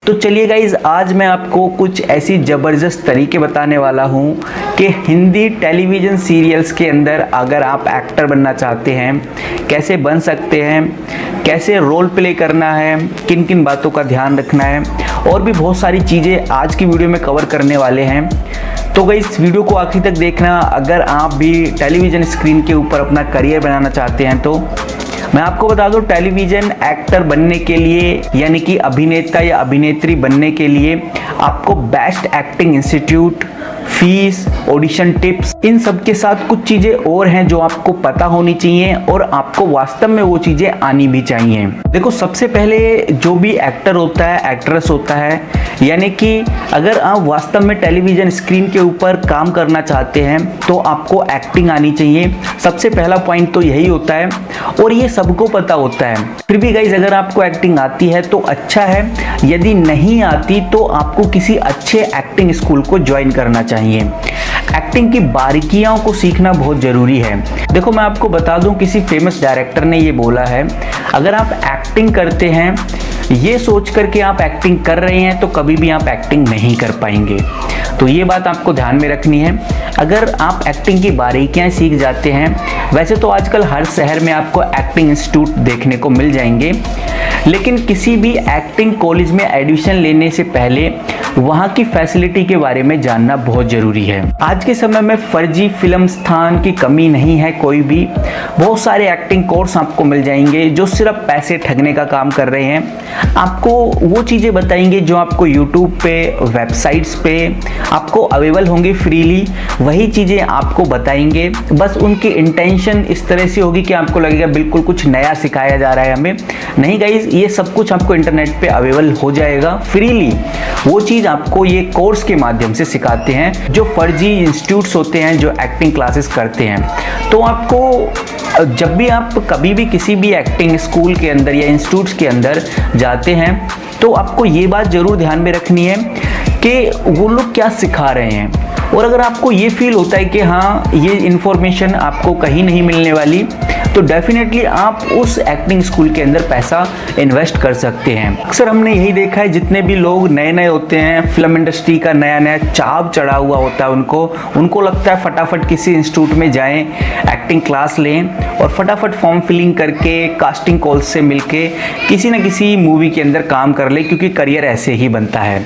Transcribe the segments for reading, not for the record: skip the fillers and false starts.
तो चलिए गाइज, आज मैं आपको कुछ ऐसी ज़बरदस्त तरीके बताने वाला हूँ कि हिंदी टेलीविज़न सीरियल्स के अंदर अगर आप एक्टर बनना चाहते हैं कैसे बन सकते हैं, कैसे रोल प्ले करना है, किन किन बातों का ध्यान रखना है और भी बहुत सारी चीज़ें आज की वीडियो में कवर करने वाले हैं। तो गाइस इस वीडियो को आखिर तक देखना। अगर आप भी टेलीविज़न स्क्रीन के ऊपर अपना करियर बनाना चाहते हैं तो मैं आपको बता दूं, टेलीविज़न एक्टर बनने के लिए यानी कि अभिनेता या अभिनेत्री बनने के लिए आपको best acting institute, fees, audition tips, इन सब के साथ कुछ चीज़ें और हैं जो आपको पता होनी चाहिए और आपको वास्तव में वो चीज़ें आनी भी चाहिए। देखो, सबसे पहले जो भी एक्टर होता है, एक्ट्रेस होता है, यानी कि अगर आप वास्तव में टेलीविज़न स्क्रीन के ऊपर काम करना चाहते हैं तो आपको एक्टिंग आनी चाहिए। सबसे पहला पॉइंट तो यही होता है और ये सबको पता होता है। फिर भी गाइज, अगर आपको एक्टिंग आती है तो अच्छा है, यदि नहीं आती तो आपको किसी अच्छे एक्टिंग स्कूल को ज्वाइन करना चाहिए। एक्टिंग की बारीकियों को सीखना बहुत ज़रूरी है। देखो, मैं आपको बता दूं, किसी फेमस डायरेक्टर ने ये बोला है, अगर आप एक्टिंग करते हैं ये सोच कर के आप एक्टिंग कर रहे हैं तो कभी भी आप एक्टिंग नहीं कर पाएंगे। तो ये बात आपको ध्यान में रखनी है। अगर आप एक्टिंग की बारीकियां सीख जाते हैं, वैसे तो आजकल हर शहर में आपको एक्टिंग इंस्टीट्यूट देखने को मिल जाएंगे, लेकिन किसी भी एक्टिंग कॉलेज में एडमिशन लेने से पहले वहाँ की फैसिलिटी के बारे में जानना बहुत ज़रूरी है। आज के समय में फर्जी फिल्म स्थान की कमी नहीं है कोई भी। बहुत सारे एक्टिंग कोर्स आपको मिल जाएंगे जो सिर्फ पैसे ठगने का काम कर रहे हैं। आपको वो चीज़ें बताएंगे जो आपको यूट्यूब पे, वेबसाइट्स पे आपको अवेलेबल होंगी फ्रीली, वही चीज़ें आपको बताएंगे। बस उनकी इंटेंशन इस तरह से होगी कि आपको लगेगा बिल्कुल कुछ नया सिखाया जा रहा है हमें। नहीं गाइज, ये सब कुछ आपको इंटरनेट पे अवेलेबल हो जाएगा फ्रीली। वो चीज़ आपको ये कोर्स के माध्यम से सिखाते हैं जो फर्जी इंस्टीट्यूट्स होते हैं जो एक्टिंग क्लासेस करते हैं। तो आपको जब भी आप कभी भी किसी भी एक्टिंग स्कूल के अंदर या इंस्टीट्यूट्स के अंदर जाते हैं तो आपको ये बात ज़रूर ध्यान में रखनी है कि वो लोग क्या सिखा रहे हैं। और अगर आपको ये फील होता है कि हाँ, ये इन्फॉर्मेशन आपको कहीं नहीं मिलने वाली, तो डेफिनेटली आप उस एक्टिंग स्कूल के अंदर पैसा इन्वेस्ट कर सकते हैं। अक्सर हमने यही देखा है, जितने भी लोग नए नए होते हैं, फिल्म इंडस्ट्री का नया नया चाव चढ़ा हुआ होता है उनको लगता है फटाफट किसी इंस्टीट्यूट में जाएं, एक्टिंग क्लास लें और फटाफट फॉर्म फिलिंग करके कास्टिंग कॉल से मिलके किसी न किसी मूवी के अंदर काम कर ले, क्योंकि करियर ऐसे ही बनता है।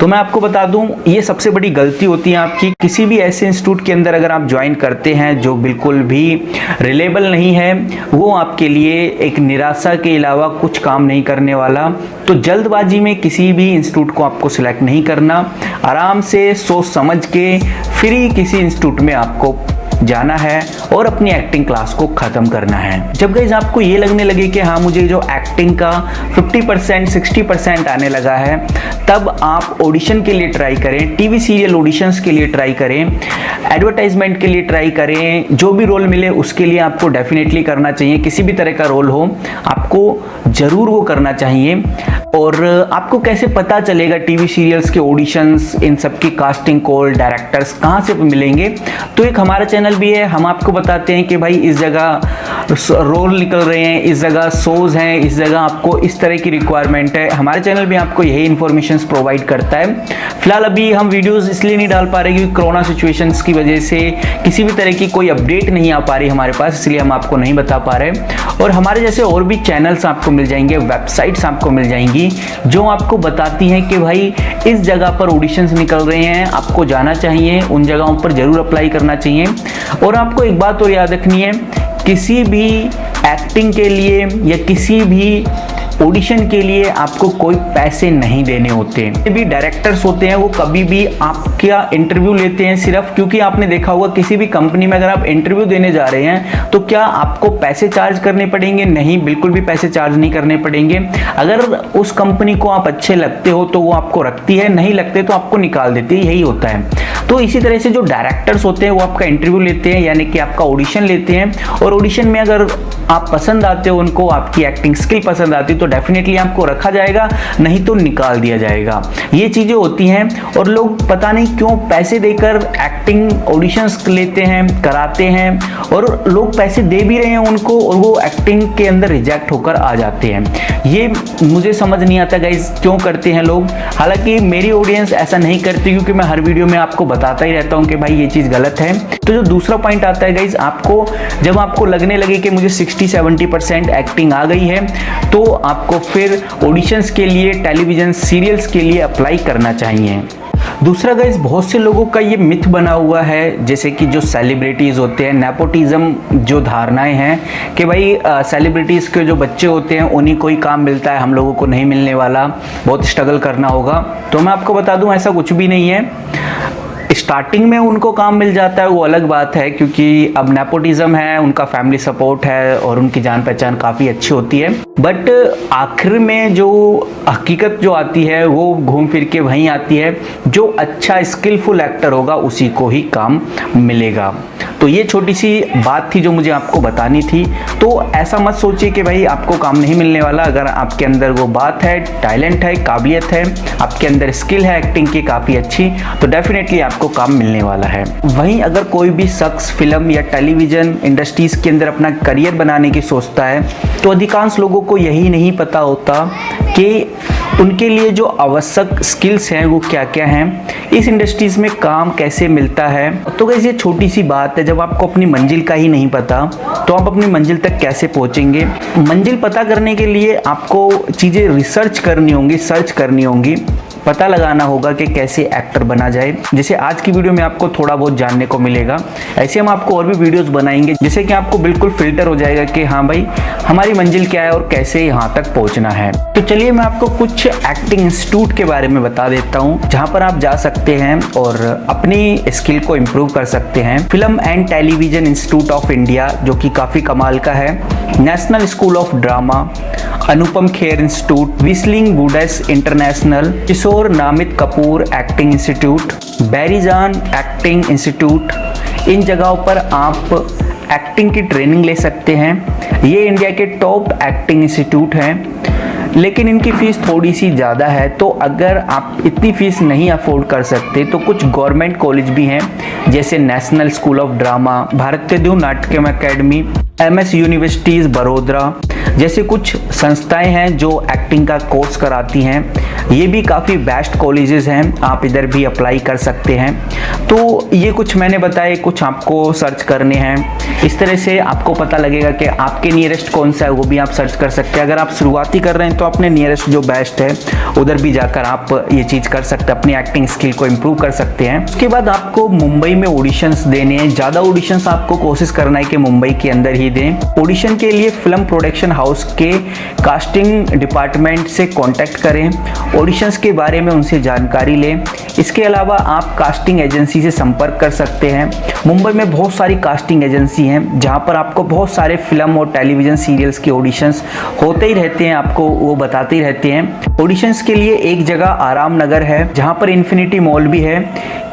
तो मैं आपको बता दूं, ये सबसे बड़ी गलती होती है आपकी। किसी भी ऐसे इंस्टीट्यूट के अंदर अगर आप ज्वाइन करते हैं जो बिल्कुल भी रिलेबल नहीं है, वो आपके लिए एक निराशा के अलावा कुछ काम नहीं करने वाला। तो जल्दबाजी में किसी भी इंस्टीट्यूट को आपको सिलेक्ट नहीं करना। आराम से सोच समझ के फ्री किसी इंस्टीट्यूट में आपको जाना है और अपनी एक्टिंग क्लास को ख़त्म करना है। जब गाइस आपको ये लगने लगे कि हाँ, मुझे जो एक्टिंग का 50% 60% आने लगा है, तब आप ऑडिशन के लिए ट्राई करें, टीवी सीरियल ऑडिशंस के लिए ट्राई करें, एडवर्टाइजमेंट के लिए ट्राई करें। जो भी रोल मिले उसके लिए आपको डेफिनेटली करना चाहिए। किसी भी तरह का रोल हो, आपको ज़रूर वो करना चाहिए। और आपको कैसे पता चलेगा टीवी सीरियल्स के ऑडिशंस, इन सब की कास्टिंग कॉल, डायरेक्टर्स कहाँ से मिलेंगे? तो एक हमारा चैनल भी है, हम आपको बताते हैं कि भाई इस जगह रोल निकल रहे हैं, इस जगह शोज हैं, इस जगह आपको इस तरह की रिक्वायरमेंट है। हमारे चैनल भी आपको यही इन्फॉर्मेशन प्रोवाइड करता है। फिलहाल अभी हम वीडियोस इसलिए नहीं डाल पा रहे क्योंकि कोरोना सिचुएशंस की वजह से किसी भी तरह की कोई अपडेट नहीं आ पा रही हमारे पास, इसलिए हम आपको नहीं बता पा रहे। और हमारे जैसे और भी चैनल्स आपको मिल जाएंगे, वेबसाइट्स आपको मिल जाएंगी जो आपको बताती हैं कि भाई इस जगह पर ऑडिशंस निकल रहे हैं, आपको जाना चाहिए, उन जगहों पर जरूर अप्लाई करना चाहिए। और आपको एक बात और याद रखनी है, किसी भी एक्टिंग के लिए या किसी भी ऑडिशन के लिए आपको कोई पैसे नहीं देने होते। भी डायरेक्टर्स होते हैं वो कभी भी आपका इंटरव्यू लेते हैं सिर्फ क्योंकि आपने देखा होगा किसी भी कंपनी में अगर आप इंटरव्यू देने जा रहे हैं तो क्या आपको पैसे चार्ज करने पड़ेंगे? नहीं, बिल्कुल भी पैसे चार्ज नहीं करने पड़ेंगे। अगर उस कंपनी को आप अच्छे लगते हो तो वो आपको रखती है, नहीं लगते तो आपको निकाल देती है, यही होता है। तो इसी तरह से जो डायरेक्टर्स होते हैं वो आपका इंटरव्यू लेते हैं, यानी कि आपका ऑडिशन लेते हैं, और ऑडिशन में अगर आप पसंद आते हो उनको, आपकी एक्टिंग स्किल पसंद आती है तो डेफिनेटली आपको रखा जाएगा, नहीं तो निकाल दिया जाएगा। ये चीज़ें होती हैं और लोग पता नहीं क्यों पैसे देकर एक्टिंग ऑडिशंस लेते हैं, कराते हैं, और लोग पैसे दे भी रहे हैं उनको और वो एक्टिंग के अंदर रिजेक्ट होकर आ जाते हैं। ये मुझे समझ नहीं आता गाइज क्यों करते हैं लोग। हालांकि मेरी ऑडियंस ऐसा नहीं करती, क्योंकि मैं हर वीडियो में आपको बताता ही रहता हूँ कि भाई ये चीज़ गलत है। तो जो दूसरा पॉइंट आता है गाइज, आपको जब आपको लगने लगे कि मुझे 60-70% एक्टिंग आ गई है, तो आपको फिर ऑडिशंस के लिए, टेलीविजन सीरियल्स के लिए अप्लाई करना चाहिए। दूसरा गाइस, बहुत से लोगों का ये मिथ बना हुआ है, जैसे कि जो सेलिब्रिटीज़ होते हैं, नेपोटिज्म जो धारणाएं हैं कि भाई सेलिब्रिटीज़ के जो बच्चे होते हैं उन्हीं को ही काम मिलता है, हम लोगों को नहीं मिलने वाला, बहुत स्ट्रगल करना होगा। तो मैं आपको बता दूं ऐसा कुछ भी नहीं है। स्टार्टिंग में उनको काम मिल जाता है वो अलग बात है, क्योंकि अब नेपोटिज्म है, उनका फैमिली सपोर्ट है और उनकी जान पहचान काफ़ी अच्छी होती है, बट आखिर में जो हकीकत जो आती है वो घूम फिर के वहीं आती है, जो अच्छा स्किलफुल एक्टर होगा उसी को ही काम मिलेगा। तो ये छोटी सी बात थी जो मुझे आपको बतानी थी। तो ऐसा मत सोचिए कि भाई आपको काम नहीं मिलने वाला। अगर आपके अंदर वो बात है, टैलेंट है, काबिलियत है, आपके अंदर स्किल है एक्टिंग की काफ़ी अच्छी, तो डेफिनेटली आपको काम मिलने वाला है। वहीं अगर कोई भी शख्स फिल्म या टेलीविज़न इंडस्ट्रीज़ के अंदर अपना करियर बनाने की सोचता है, तो अधिकांश लोगों को यही नहीं पता होता कि उनके लिए जो आवश्यक स्किल्स हैं वो क्या क्या हैं, इस इंडस्ट्रीज़ में काम कैसे मिलता है। तो गाइस ये छोटी सी बात है, जब आपको अपनी मंजिल का ही नहीं पता तो आप अपनी मंजिल तक कैसे पहुंचेंगे। मंजिल पता करने के लिए आपको चीज़ें रिसर्च करनी होंगी, सर्च करनी होंगी, पता लगाना होगा कि कैसे एक्टर बना जाए। जैसे आज की वीडियो में आपको थोड़ा बहुत जानने को मिलेगा, ऐसे हम आपको और भी वीडियोस बनाएंगे जिससे कि आपको बिल्कुल फिल्टर हो जाएगा कि हाँ भाई हमारी मंजिल क्या है और कैसे यहाँ तक पहुँचना है। तो चलिए मैं आपको कुछ एक्टिंग इंस्टीट्यूट के बारे में बता देता हूँ जहाँ पर आप जा सकते हैं और अपनी स्किल को इम्प्रूव कर सकते हैं। Film and television institute of India, जो कि काफ़ी कमाल का है, national school of drama, Anupam Kher institute, Whistling Woods international, Kishore Namit Kapoor acting institute, Barry John acting institute, इन जगहों पर आप एक्टिंग की ट्रेनिंग ले सकते हैं। ये इंडिया के टॉप एक्टिंग इंस्टीट्यूट हैं, लेकिन इनकी फ़ीस थोड़ी सी ज़्यादा है। तो अगर आप इतनी फ़ीस नहीं अफोर्ड कर सकते तो कुछ गवर्नमेंट कॉलेज भी हैं, जैसे नेशनल स्कूल ऑफ ड्रामा, भारतीय Natyam academy, MS universities Vadodara जैसे कुछ संस्थाएं हैं जो एक्टिंग का कोर्स कराती हैं। ये भी काफ़ी बेस्ट कॉलेजेस हैं, आप इधर भी अप्लाई कर सकते हैं। तो ये कुछ मैंने बताए, कुछ आपको सर्च करने हैं। इस तरह से आपको पता लगेगा कि आपके नियरेस्ट कौन सा है, वो भी आप सर्च कर सकते हैं। अगर आप शुरुआती कर रहे हैं तो अपने नियरेस्ट जो बेस्ट है उधर भी जाकर आप ये चीज़ कर सकते हैं, अपनी एक्टिंग स्किल को इम्प्रूव कर सकते हैं। उसके बाद आपको मुंबई में ऑडिशंस देने हैं। ज़्यादा ऑडिशंस आपको कोशिश करना है कि मुंबई के अंदर ही दें। ऑडिशन के लिए फिल्म प्रोडक्शन हाउस के कास्टिंग डिपार्टमेंट से कांटेक्ट करें, ऑडिशंस के बारे में उनसे जानकारी लें। इसके अलावा आप कास्टिंग एजेंसी से संपर्क कर सकते हैं। मुंबई में बहुत सारी कास्टिंग एजेंसी हैं जहां पर आपको बहुत सारे फिल्म और टेलीविज़न सीरियल्स के ऑडिशंस होते ही रहते हैं, आपको वो बताते ही रहते हैं। ऑडिशंस के लिए एक जगह आराम नगर है जहां पर इन्फिनिटी मॉल भी है।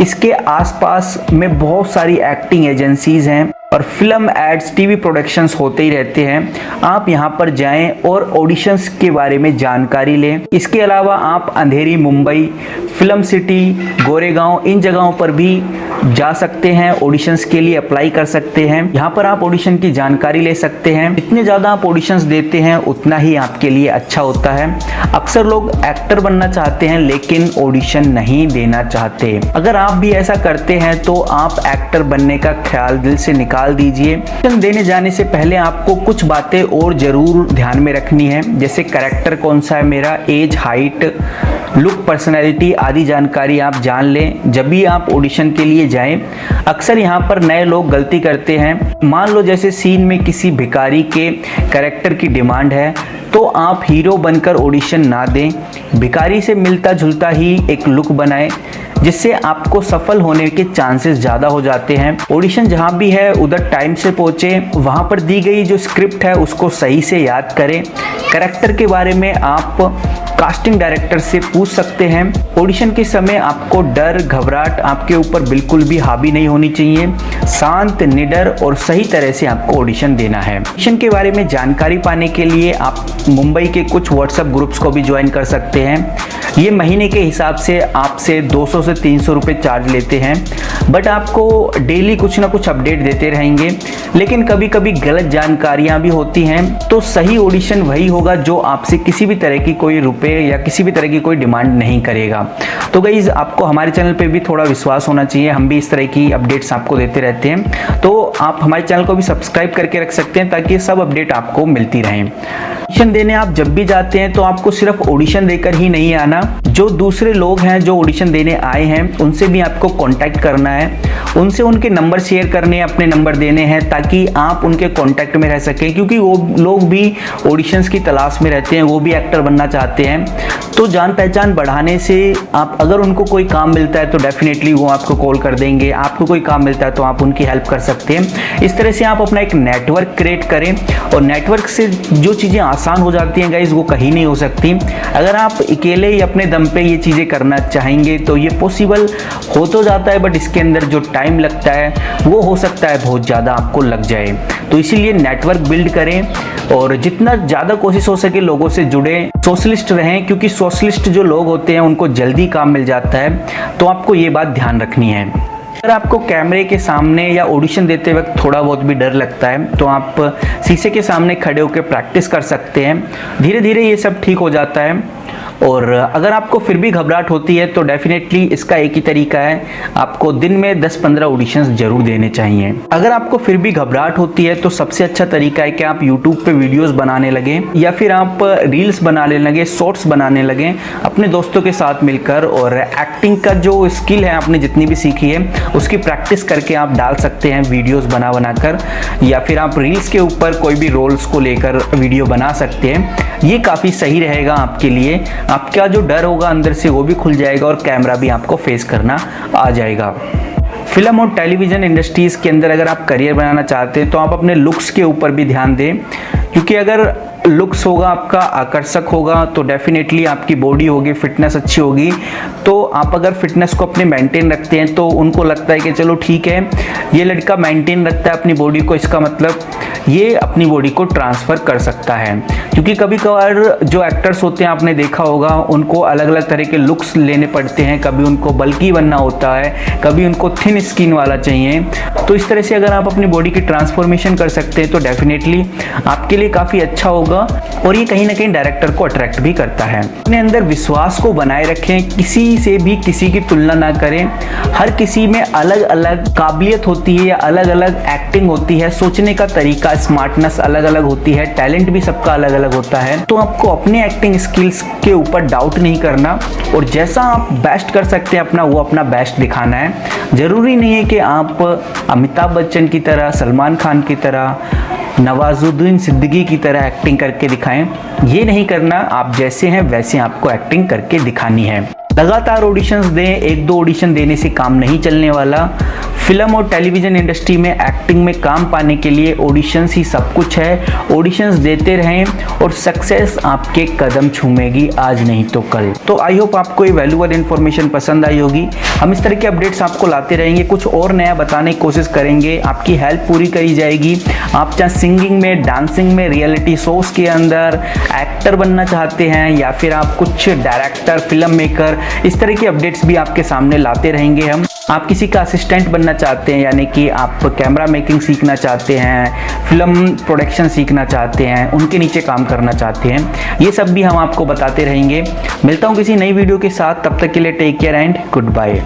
इसके आसपास में बहुत सारी एक्टिंग एजेंसीज हैं और फिल्म एड्स, टीवी प्रोडक्शंस होते ही रहते हैं। आप यहां पर जाएं और ऑडिशंस के बारे में जानकारी लें। इसके अलावा आप अंधेरी, मुंबई, फिल्म सिटी, गोरेगांव, इन जगहों पर भी जा सकते हैं, ऑडिशंस के लिए अप्लाई कर सकते हैं। यहाँ पर आप ऑडिशन की जानकारी ले सकते हैं। जितने ज़्यादा आप ऑडिशंस देते हैं उतना ही आपके लिए अच्छा होता है। अक्सर लोग एक्टर बनना चाहते हैं लेकिन ऑडिशन नहीं देना चाहते। अगर आप भी ऐसा करते हैं तो आप एक्टर बनने का ख्याल दिल से निकाल दीजिए। ऑडिशन देने जाने से पहले आपको कुछ बातें और ज़रूर ध्यान में रखनी है, जैसे कैरेक्टर कौन सा है मेरा, एज, हाइट, लुक, पर्सनैलिटी आदि जानकारी आप जान लें जब भी आप ऑडिशन के लिए जाएं। अक्सर यहाँ पर नए लोग गलती करते हैं। मान लो जैसे सीन में किसी भिखारी के कैरेक्टर की डिमांड है तो आप हीरो बनकर ऑडिशन ना दें, भिखारी से मिलता जुलता ही एक लुक बनाएं, जिससे आपको सफल होने के चांसेस ज़्यादा हो जाते हैं। ऑडिशन जहाँ भी है उधर टाइम से पहुँचे, वहाँ पर दी गई जो स्क्रिप्ट है उसको सही से याद करें, कैरेक्टर के बारे में आप कास्टिंग डायरेक्टर से पूछ सकते हैं। ऑडिशन के समय आपको डर घबराहट आपके ऊपर बिल्कुल भी हावी नहीं होनी चाहिए। शांत, निडर और सही तरह से आपको ऑडिशन देना है। ऑडिशन के बारे में जानकारी पाने के लिए आप मुंबई के कुछ व्हाट्सएप ग्रुप्स को भी ज्वाइन कर सकते हैं। ये महीने के हिसाब से आपसे 200 से 300 रुपये चार्ज लेते हैं, बट आपको डेली कुछ ना कुछ अपडेट देते रहेंगे। लेकिन कभी कभी गलत जानकारियां भी होती हैं, तो सही ऑडिशन वही होगा जो आपसे किसी भी तरह की कोई रुपए या किसी भी तरह की कोई डिमांड नहीं करेगा। तो गाइस, आपको हमारे चैनल पे भी थोड़ा विश्वास होना चाहिए, हम भी इस तरह की अपडेट्स आपको देते रहते हैं। तो आप हमारे चैनल को भी सब्सक्राइब करके रख सकते हैं ताकि सब अपडेट आपको मिलती रहें। ऑडिशन देने आप जब भी जाते हैं तो आपको सिर्फ ऑडिशन देकर ही नहीं आना, जो दूसरे लोग हैं जो ऑडिशन देने आए हैं उनसे भी आपको कांटेक्ट करना है, उनसे उनके नंबर शेयर करने हैं, अपने नंबर देने हैं ताकि आप उनके कांटेक्ट में रह सकें, क्योंकि वो लोग भी ऑडिशंस की तलाश में रहते हैं, वो भी एक्टर बनना चाहते हैं। तो जान पहचान बढ़ाने से आप अगर उनको कोई काम मिलता है तो डेफिनेटली वो आपको कॉल कर देंगे, आपको कोई काम मिलता है तो आप उनकी हेल्प कर सकते हैं। इस तरह से आप अपना एक नेटवर्क क्रिएट करें, और नेटवर्क से जो चीज़ें आसान हो जाती हैं गाइज वो कहीं नहीं हो सकती। अगर आप अकेले ही अपने दम पे ये चीज़ें करना चाहेंगे तो ये पॉसिबल हो तो जाता है, बट इसके अंदर जो टाइम लगता है वो हो सकता है बहुत ज़्यादा आपको लग जाए। तो इसीलिए नेटवर्क बिल्ड करें और जितना ज़्यादा कोशिश हो सके लोगों से जुड़े, सोशलिस्ट रहें, क्योंकि सोशलिस्ट जो लोग होते हैं उनको जल्दी काम मिल जाता है। तो आपको ये बात ध्यान रखनी है। अगर आपको कैमरे के सामने या ऑडिशन देते वक्त थोड़ा बहुत भी डर लगता है तो आप शीशे के सामने खड़े होकर प्रैक्टिस कर सकते हैं। धीरे धीरे ये सब ठीक हो जाता है। और अगर आपको फिर भी घबराहट होती है तो डेफिनेटली इसका एक ही तरीका है, आपको दिन में 10-15 ऑडिशंस जरूर देने चाहिए। अगर आपको फिर भी घबराहट होती है तो सबसे अच्छा तरीका है कि आप यूट्यूब पे वीडियोस बनाने लगें या फिर आप रील्स बनाने लगें, शॉर्ट्स बनाने लगें अपने दोस्तों के साथ मिलकर, और एक्टिंग का जो स्किल है आपने जितनी भी सीखी है उसकी प्रैक्टिस करके आप डाल सकते हैं वीडियोस बना कर, या फिर आप रील्स के ऊपर कोई भी रोल्स को लेकर वीडियो बना सकते हैं। ये काफ़ी सही रहेगा आपके लिए। आपका जो डर होगा अंदर से वो भी खुल जाएगा और कैमरा भी आपको फेस करना आ जाएगा। फिल्म और टेलीविज़न इंडस्ट्रीज़ के अंदर अगर आप करियर बनाना चाहते हैं तो आप अपने लुक्स के ऊपर भी ध्यान दें, क्योंकि अगर लुक्स होगा आपका आकर्षक होगा तो डेफिनेटली आपकी बॉडी होगी, फिटनेस अच्छी होगी। तो आप अगर फिटनेस को अपने मेंटेन रखते हैं तो उनको लगता है कि चलो ठीक है, ये लड़का मेंटेन रखता है अपनी बॉडी को, इसका मतलब ये अपनी बॉडी को ट्रांसफ़र कर सकता है। क्योंकि कभी कभार जो एक्टर्स होते हैं आपने देखा होगा उनको अलग अलग तरह के लुक्स लेने पड़ते हैं, कभी उनको बल्की बनना होता है, कभी उनको थिन स्किन वाला चाहिए। तो इस तरह से अगर आप अपनी बॉडी की ट्रांसफॉर्मेशन कर सकते हैं तो डेफिनेटली आपके लिए काफ़ी अच्छा होगा, और ये कहीं ना कहीं डायरेक्टर को अट्रैक्ट भी करता है। अपने अंदर विश्वास को बनाए रखें, किसी से भी किसी की तुलना ना करें। हर किसी में अलग अलग काबिलियत होती है या अलग अलग एक्टिंग होती है, सोचने का तरीका, स्मार्टनेस अलग अलग होती है, टैलेंट भी सबका अलग अलग होता है। तो आपको अपने एक्टिंग स्किल्स के ऊपर डाउट नहीं करना, और जैसा आप बेस्ट कर सकते हैं अपना, वो अपना बेस्ट दिखाना है। ज़रूरी नहीं है कि आप अमिताभ बच्चन की तरह, सलमान खान की तरह, नवाजुद्दीन सिद्दीकी की तरह एक्टिंग करके दिखाएं। ये नहीं करना, आप जैसे हैं वैसे आपको एक्टिंग करके दिखानी है। लगातार ऑडिशंस दें, एक दो ऑडिशन देने से काम नहीं चलने वाला। फिल्म और टेलीविज़न इंडस्ट्री में एक्टिंग में काम पाने के लिए ऑडिशंस ही सब कुछ है। ऑडिशंस देते रहें और सक्सेस आपके कदम छूमेगी, आज नहीं तो कल। तो आई होप आपको ये वैल्यूएबल इन्फॉर्मेशन पसंद आई होगी। हम इस तरह के अपडेट्स आपको लाते रहेंगे, कुछ और नया बताने की कोशिश करेंगे, आपकी हेल्प पूरी करी जाएगी। आप चाहे सिंगिंग में, डांसिंग में, रियलिटी शोज के अंदर एक्टर बनना चाहते हैं या फिर आप कुछ डायरेक्टर, फिल्म मेकर, इस तरह के अपडेट्स भी आपके सामने लाते रहेंगे हम। आप किसी का असिस्टेंट बनना चाहते हैं, यानी कि आप कैमरा मेकिंग सीखना चाहते हैं, फिल्म प्रोडक्शन सीखना चाहते हैं, उनके नीचे काम करना चाहते हैं, ये सब भी हम आपको बताते रहेंगे। मिलता हूँ किसी नई वीडियो के साथ, तब तक के लिए take care and good bye.